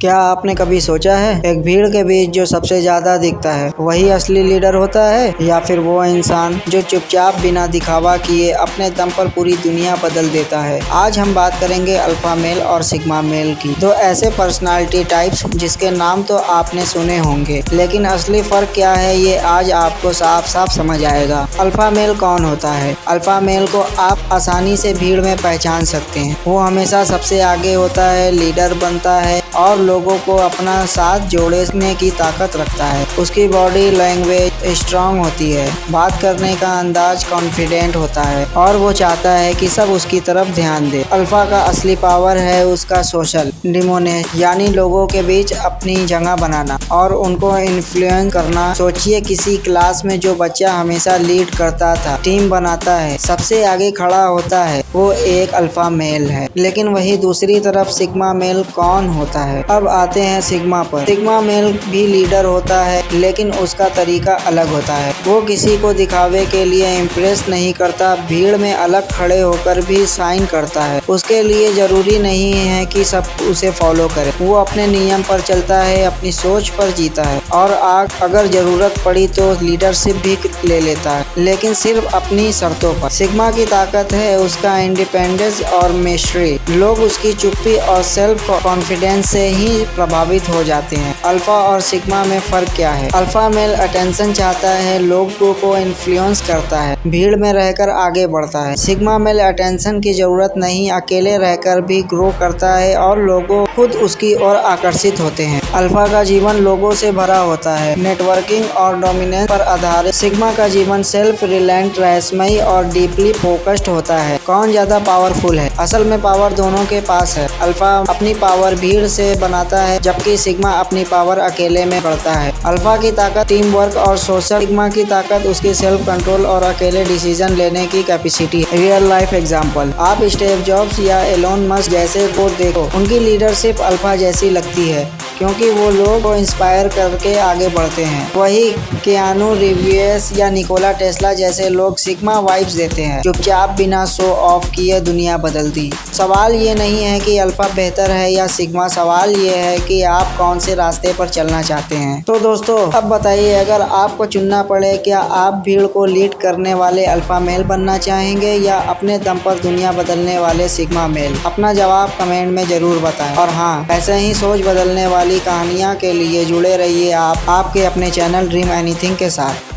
क्या आपने कभी सोचा है एक भीड़ के बीच जो सबसे ज्यादा दिखता है वही असली लीडर होता है, या फिर वो इंसान जो चुपचाप बिना दिखावा किए अपने दम पर पूरी दुनिया बदल देता है। आज हम बात करेंगे अल्फा मेल और सिग्मा मेल की, दो ऐसे पर्सनालिटी टाइप्स जिसके नाम तो आपने सुने होंगे, लेकिन असली फर्क क्या है ये आज आपको साफ साफ समझ आएगा। अल्फा मेल कौन होता है? अल्फा मेल को आप आसानी से भीड़ में पहचान सकते हैं। वो हमेशा सबसे आगे होता है, लीडर बनता है और लोगों को अपना साथ जोड़ने की ताकत रखता है। उसकी बॉडी लैंग्वेज स्ट्रांग होती है, बात करने का अंदाज कॉन्फिडेंट होता है और वो चाहता है कि सब उसकी तरफ ध्यान दे। अल्फा का असली पावर है उसका सोशल डिमोनेज, यानी लोगों के बीच अपनी जगह बनाना और उनको इन्फ्लुएंस करना। सोचिए किसी क्लास में जो बच्चा हमेशा लीड करता था, टीम बनाता है, सबसे आगे खड़ा होता है, वो एक अल्फा मेल है। लेकिन वही दूसरी तरफ सिग्मा मेल कौन होता है? अब आते हैं सिग्मा पर। सिग्मा मेल भी लीडर होता है, लेकिन उसका तरीका अलग होता है। वो किसी को दिखावे के लिए इम्प्रेस नहीं करता, भीड़ में अलग खड़े होकर भी साइन करता है। उसके लिए जरूरी नहीं है कि सब उसे फॉलो करे, वो अपने नियम पर चलता है, अपनी सोच पर जीता है और अगर जरूरत पड़ी तो लीडरशिप भी ले लेता है, लेकिन सिर्फ अपनी शर्तों पर। सिग्मा की ताकत है उसका इंडिपेंडेंस और मिस्ट्री। लोग उसकी चुप्पी और सेल्फ कॉन्फिडेंस से ही प्रभावित हो जाते हैं। अल्फा और सिग्मा में फर्क क्या है? अल्फा मेल अटेंशन चाहता है, लोगों को इन्फ्लुएंस करता है, भीड़ में रहकर आगे बढ़ता है। सिग्मा मेल अटेंशन की जरूरत नहीं, अकेले रहकर भी ग्रो करता है और लोगों खुद उसकी ओर आकर्षित होते हैं। अल्फा का जीवन लोगों से भरा होता है, नेटवर्किंग और डोमिनेंस पर आधारित। सिग्मा का जीवन सेल्फ रिलायंट, रहस्यमयी और डीपली फोकस्ड होता है। कौन ज्यादा पावरफुल है? असल में पावर दोनों के पास है। अल्फा अपनी पावर भीड़ से बनाता है, जबकि सिग्मा अपनी पावर अकेले में करता है। अल्फा की ताकत टीम वर्क और सोशल, सिग्मा की ताकत उसकी सेल्फ कंट्रोल और अकेले डिसीजन लेने की कैपेसिटी। रियल लाइफ एग्जांपल, आप स्टीव जॉब्स या एलोन मस्क जैसे को देखो, उनकी लीडरशिप अल्फा जैसी लगती है क्योंकि वो लोग को इंस्पायर करके आगे बढ़ते हैं। वही कियानू रिव्यूज या निकोला टेस्ला जैसे लोग सिग्मा वाइब्स देते हैं, चुपचाप बिना शो ऑफ किए दुनिया बदल दी। सवाल ये नहीं है कि अल्फा बेहतर है या सिग्मा, सवाल ये है कि आप कौन से रास्ते पर चलना चाहते हैं। तो दोस्तों अब बताइए, अगर आपको चुनना पड़े, क्या आप भीड़ को लीड करने वाले अल्फा मेल बनना चाहेंगे या अपने दम पर दुनिया बदलने वाले सिग्मा मेल? अपना जवाब कमेंट में जरूर बताएं। और हाँ, ऐसे ही सोच बदलने वाली कहानियाँ के लिए जुड़े रहिए आप आपके अपने चैनल ड्रीम एनीथिंग के साथ।